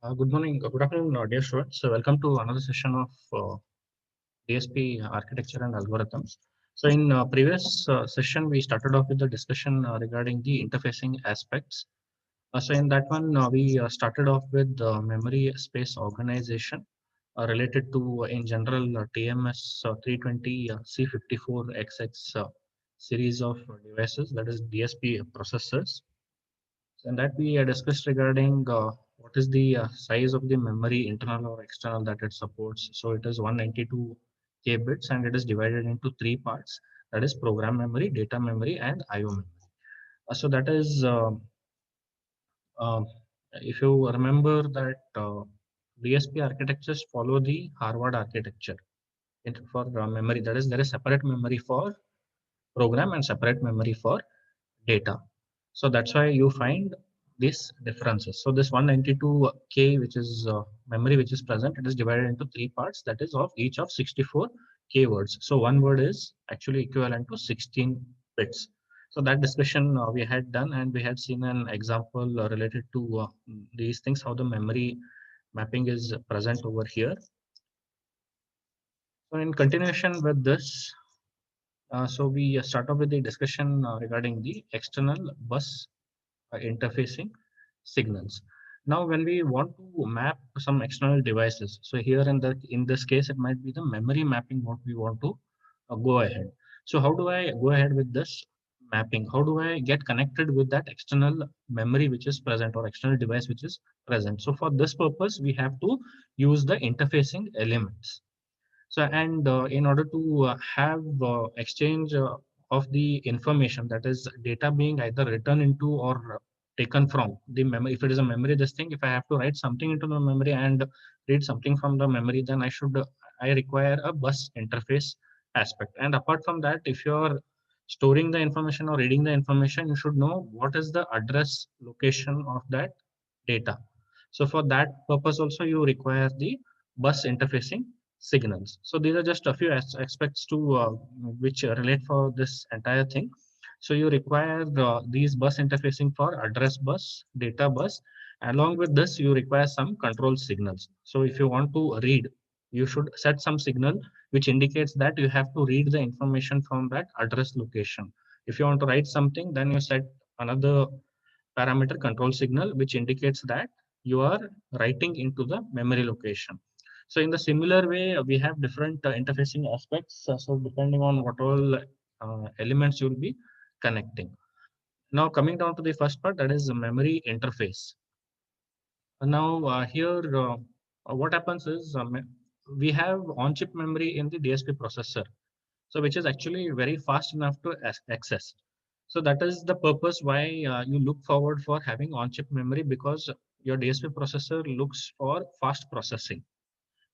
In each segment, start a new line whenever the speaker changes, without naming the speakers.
Good morning, good afternoon, dear students. So, welcome to another session of DSP architecture and algorithms. So, in previous session, we started off with the discussion regarding the interfacing aspects. So, in that one, we started off with memory space organization related to, in general, TMS 320 C54XX series of devices, that is DSP processors. In that we discussed regarding what is the size of the memory, internal or external, that it supports. So it is 192 K bits and it is divided into three parts. That is program memory, data memory, and IO memory. So that is, um, if you remember that DSP architectures follow the Harvard architecture for memory. That is, there is separate memory for program and separate memory for data. So that's why you find these differences. So this 192K, which is memory which is present, it is divided into three parts, that is of each of 64K words. So one word is actually equivalent to 16 bits. So that discussion we had done, and we had seen an example related to these things, how the memory mapping is present over here. So in continuation with this, so we start off with the discussion regarding the external bus interfacing signals. Now, when we want to map some external devices, so here in this case, it might be the memory mapping what we want to go ahead. So how do I go ahead with this mapping? How do I get connected with that external memory which is present or external device which is present? So for this purpose, we have to use the interfacing elements. So, and in order to have exchange of the information, that is data being either written into or taken from the memory. If it is a memory, this thing, if I have to write something into the memory and read something from the memory, then I require a bus interface aspect. And apart from that, if you're storing the information or reading the information, you should know what is the address location of that data. So for that purpose also, you require the bus interfacing signals. So these are just a few aspects to which relate for this entire thing. So you require these bus interfacing for address bus, data bus. Along with this, you require some control signals. So if you want to read, you should set some signal which indicates that you have to read the information from that address location. If you want to write something, then you set another parameter control signal which indicates that you are writing into the memory location. So in the similar way, we have different interfacing aspects. So depending on what all elements you will be connecting. Now coming down to the first part, that is the memory interface. Now here, what happens is we have on-chip memory in the DSP processor, so which is actually very fast enough to access. So that is the purpose why you look forward for having on-chip memory, because your DSP processor looks for fast processing.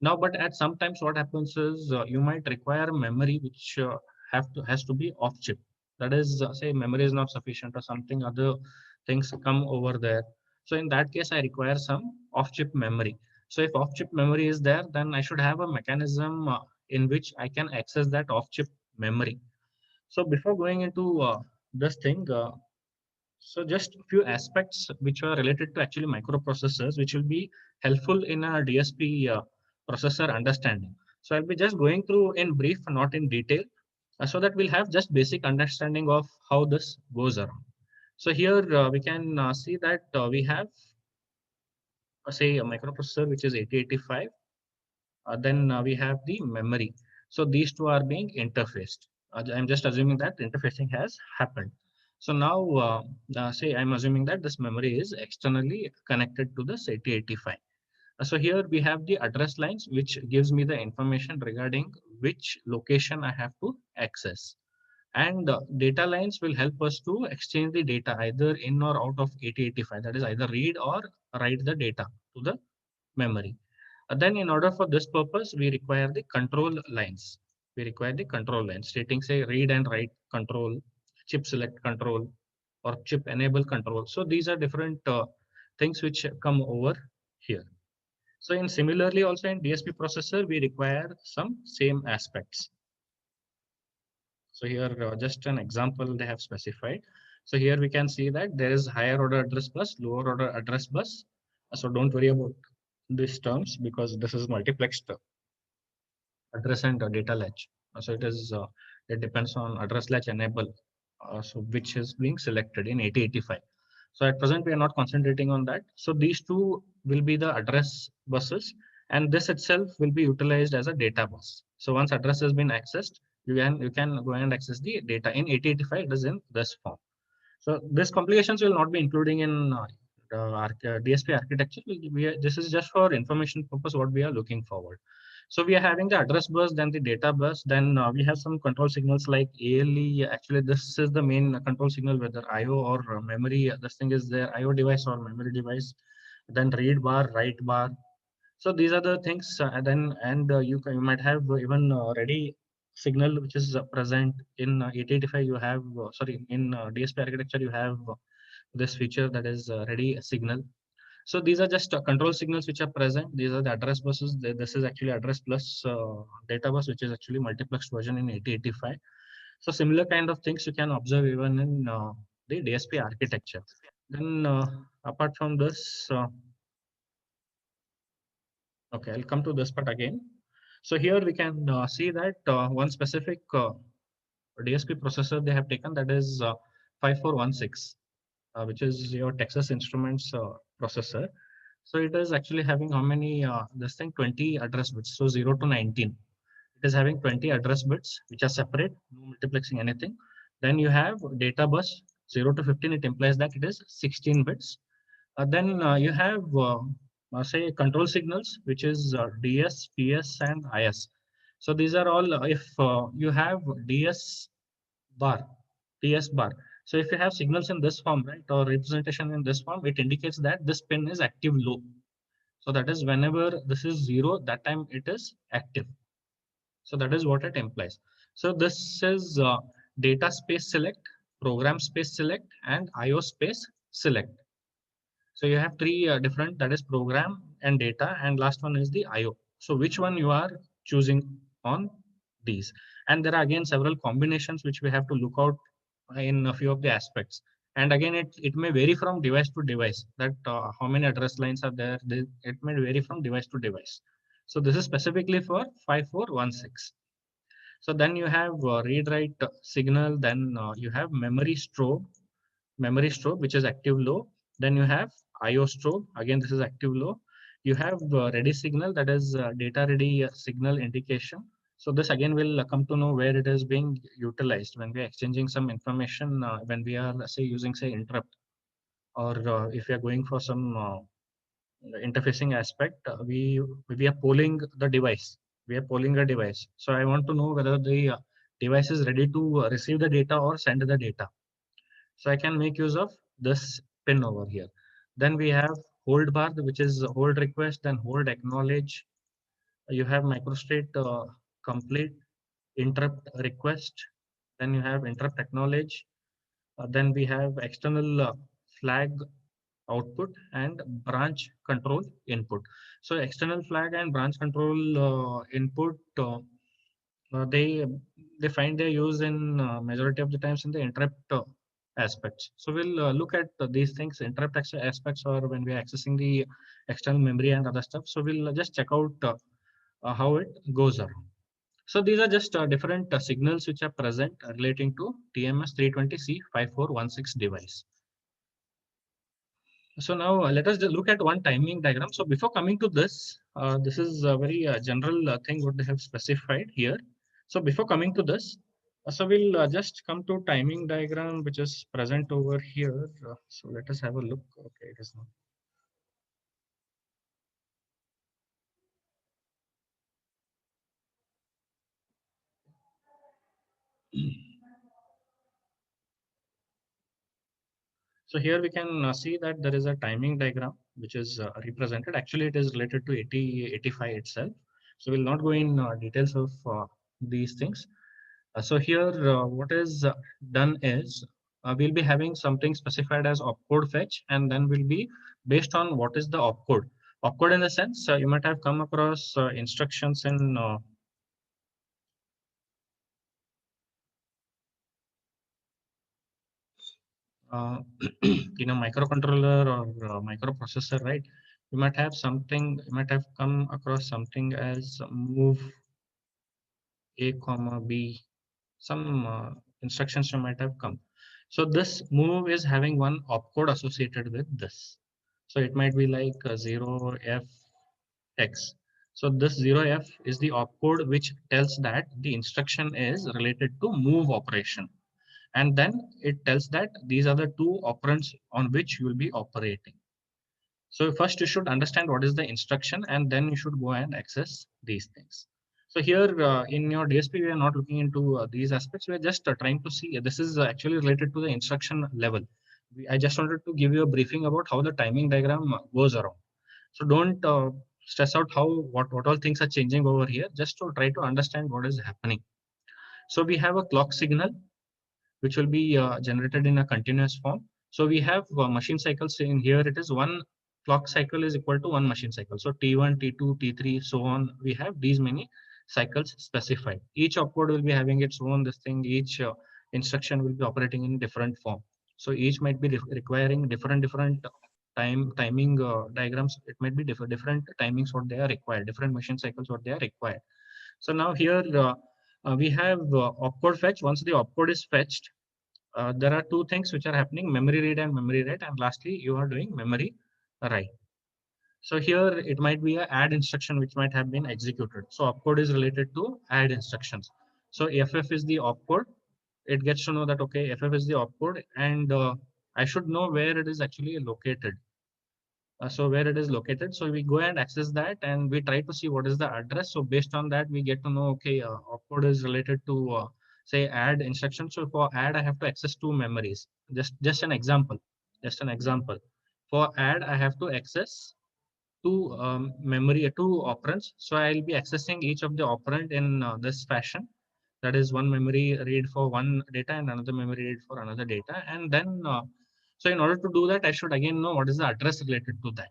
Now, but at sometimes what happens is you might require memory which has to be off chip. That is, say memory is not sufficient or something other things come over there. So in that case, I require some off chip memory. So if off chip memory is there, then I should have a mechanism in which I can access that off chip memory. So before going into this thing, so just few aspects which are related to actually microprocessors, which will be helpful in a DSP processor understanding. So I'll be just going through in brief, not in detail, so that we'll have just basic understanding of how this goes around. So here we can see that we have, say, a microprocessor which is 8085. Then we have the memory. So these two are being interfaced. I'm just assuming that interfacing has happened. So now, say I'm assuming that this memory is externally connected to this 8085. So here we have the address lines, which gives me the information regarding which location I have to access. And data lines will help us to exchange the data either in or out of 8085. That is either read or write the data to the memory. Then in order for this purpose, we require the control lines. We require the control lines stating, say, read and write control, chip select control, or chip enable control. So these are different things which come over here. So in similarly also in DSP processor, we require some same aspects. So here just an example they have specified. So here we can see that there is higher order address bus, lower order address bus. So don't worry about these terms because this is multiplexed address and data latch. So it depends on address latch enable, so which is being selected in 8085. So at present we are not concentrating on that. So these two will be the address buses, and this itself will be utilized as a data bus. So once address has been accessed, you can go and access the data in 8085. It is in this form. So these complications will not be including in DSP architecture. This is just for information purpose what we are looking forward. So we are having the address bus, then the data bus, then we have some control signals like ALE. Actually, this is the main control signal, whether IO or memory. This thing is there, IO device or memory device. Then read bar, write bar. So these are the things, and you might have even ready signal which is present in 8085. You have sorry in DSP architecture you have this feature that is ready signal. So these are just control signals which are present. These are the address buses. This is actually address plus data bus, which is actually multiplexed version in 8085. So similar kind of things you can observe even in the DSP architecture. Then apart from this, okay, I'll come to this part again. So here we can see that one specific DSP processor they have taken, that is 5416, which is your Texas Instruments processor. So it is actually having how many, this thing 20 address bits. So 0 to 19. It is having 20 address bits which are separate, no multiplexing anything. Then you have data bus 0 to 15. It implies that it is 16 bits. Then you have say control signals, which is DS, PS, and IS. So these are all if you have DS bar, TS bar. So if you have signals in this form, right, or representation in this form, it indicates that this pin is active low. So that is whenever this is zero, that time it is active. So that is what it implies. So this is data space select, program space select, and IO space select. So you have three different, that is program and data, and last one is the IO. So which one you are choosing on these? And there are again several combinations which we have to look out in a few of the aspects. And again, it may vary from device to device, that how many address lines are there. It may vary from device to device. So this is specifically for 5416. So then you have read write signal, then you have memory strobe, which is active low. Then you have IO strobe. Again, this is active low. You have ready signal, that is data ready signal indication. So this again will come to know where it is being utilized when we are exchanging some information, when we are say using say interrupt, or if we are going for some interfacing aspect, we are polling the device. We are polling the device. So I want to know whether the device is ready to receive the data or send the data. So I can make use of this pin over here. Then we have hold bar, which is hold request, then hold acknowledge. You have microstate complete, interrupt request. Then you have interrupt acknowledge. Then we have external flag output and branch control input. So external flag and branch control input, they find their use in majority of the times in the interrupt aspects. So we'll look at these things, interrupt aspects, or when we are accessing the external memory and other stuff. So we'll just check out how it goes around. So these are just different signals which are present relating to TMS 320C5416 device. So now let us just look at one timing diagram. So before coming to this, this is a very general thing what they have specified here. So before coming to this, so we'll just come to timing diagram which is present over here. So let us have a look. Okay, it is not. So here we can see that there is a timing diagram which is represented. Actually, it is related to 8085 itself. So we'll not go in details of these things. So here, what is done is we'll be having something specified as opcode fetch, and then will be based on what is the opcode. Opcode in the sense you might have come across instructions in uh, in a microcontroller or microprocessor, right? You might have something, you might have come across something as move A comma B, some instructions you might have come. So this move is having one opcode associated with this. So it might be like 0fx. So this 0f is the opcode which tells that the instruction is related to move operation. And then it tells that these are the two operands on which you will be operating. So first you should understand what is the instruction, and then you should go and access these things. So here in your DSP, we are not looking into these aspects. We are just trying to see, this is actually related to the instruction level. I just wanted to give you a briefing about how the timing diagram goes around. So don't stress out how what all things are changing over here, just to try to understand what is happening. So we have a clock signal which will be generated in a continuous form. So we have machine cycles in here. It is one clock cycle is equal to one machine cycle. So T1, T2, T3, so on. We have these many cycles specified. Each opcode will be having its own this thing. Each instruction will be operating in different form. So each might be requiring different timing diagrams. It might be different timings what they are required. Different machine cycles what they are required. So now here we have opcode fetch. Once the opcode is fetched, there are two things which are happening: memory read and memory write, and lastly you are doing memory write. So here it might be a add instruction which might have been executed. So opcode is related to add instructions. So ff is the opcode. It gets to know that okay, ff is the opcode, and I should know where it is actually located. So where it is located, so we go and access that, and we try to see what is the address. So based on that we get to know, okay, opcode is related to say add instruction. So for add I have to access two memories. Just an example, just an example. For add I have to access two two operands. So I'll be accessing each of the operand in this fashion. That is one memory read for one data and another memory read for another data. And then so in order to do that, I should again know what is the address related to that.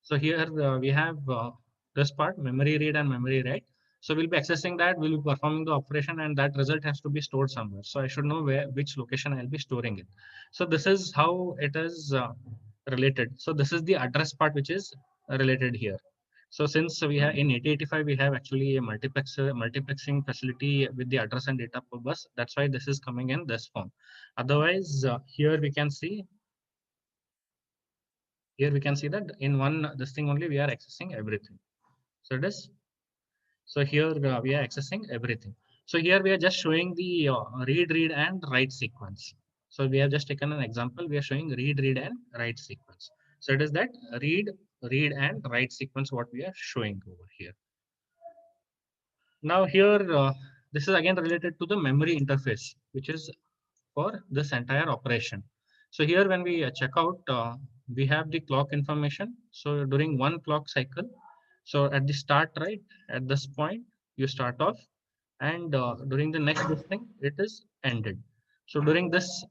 So here we have this part, memory read and memory write. So we'll be accessing that, we'll be performing the operation, and that result has to be stored somewhere. So I should know where, which location I'll be storing it. So this is how it is related. So this is the address part which is related here. So since we have in 8085, we have actually a multiplexing facility with the address and data per bus. That's why this is coming in this form. Otherwise, here we can see that in one this thing only we are accessing everything. So it is, so here we are accessing everything. So here we are just showing the read and write sequence. So we have just taken an example. We are showing read and write sequence. So it is that read and write sequence what we are showing over here. Now here this is again related to the memory interface, which is for this entire operation. So here when we check out, we have the clock information. So during one clock cycle, so at the start, right, at this point, you start off, and during the next this thing, it is ended. So during this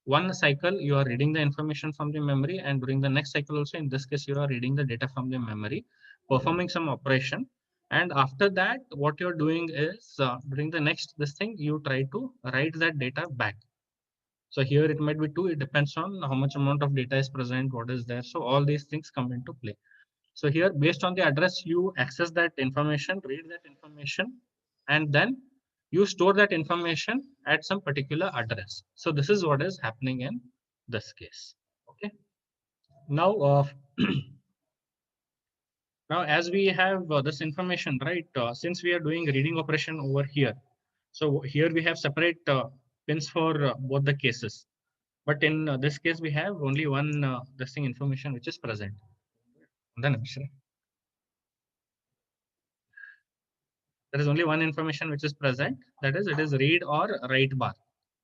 one cycle, you are reading the information from the memory, and during the next cycle also, in this case, you are reading the data from the memory, performing some operation. And after that, what you're doing is during the next this thing, you try to write that data back. So here it might be two. It depends on how much amount of data is present, what is there. So all these things come into play. So here, based on the address, you access that information, read that information, and then you store that information at some particular address. So this is what is happening in this case. Okay. Now, now as we have this information, right? Since we are doing reading operation over here, so here we have separate pins for both the cases. But in this case, we have only one this thing information which is present. Then there is only one information which is present. That is, it is read or write bar.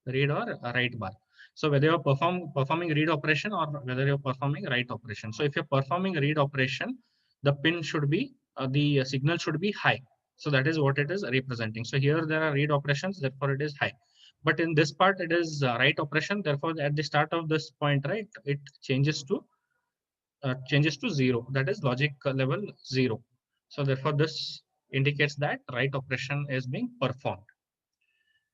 Read or write bar. So whether you're performing read operation or whether you're performing write operation. So if you're performing read operation, the pin should be the signal should be high. So that is what it is representing. So here there are read operations, therefore it is high. But in this part, it is write operation. Therefore, at the start of this point, right, it changes to zero. That is logic level 0. So therefore, this indicates that write operation is being performed.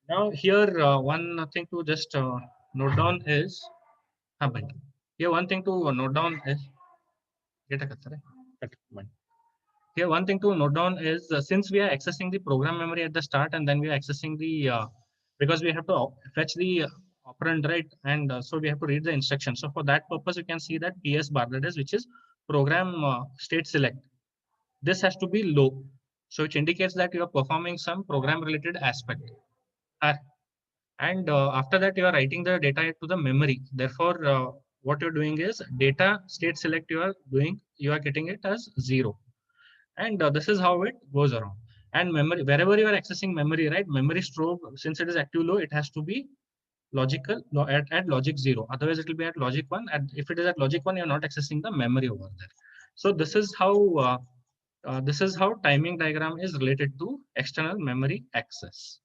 Now here, one thing to just note down is, here one thing to note down is, here one thing to note down is, since we are accessing the program memory at the start and then we are accessing the, because we have to fetch the operand, right? And so we have to read the instruction. So for that purpose, you can see that PS bar, that is, which is program state select. This has to be low. So which indicates that you are performing some program related aspect. And after that, you are writing the data to the memory. Therefore, what you're doing is data state select you are getting it as 0. And this is how it goes around. And memory, wherever you are accessing memory, right? Memory strobe, since it is active low, it has to be logical no, at logic 0. Otherwise, it will be at logic 1. And if it is at logic 1, you're not accessing the memory over there. So this is how timing diagram is related to external memory access.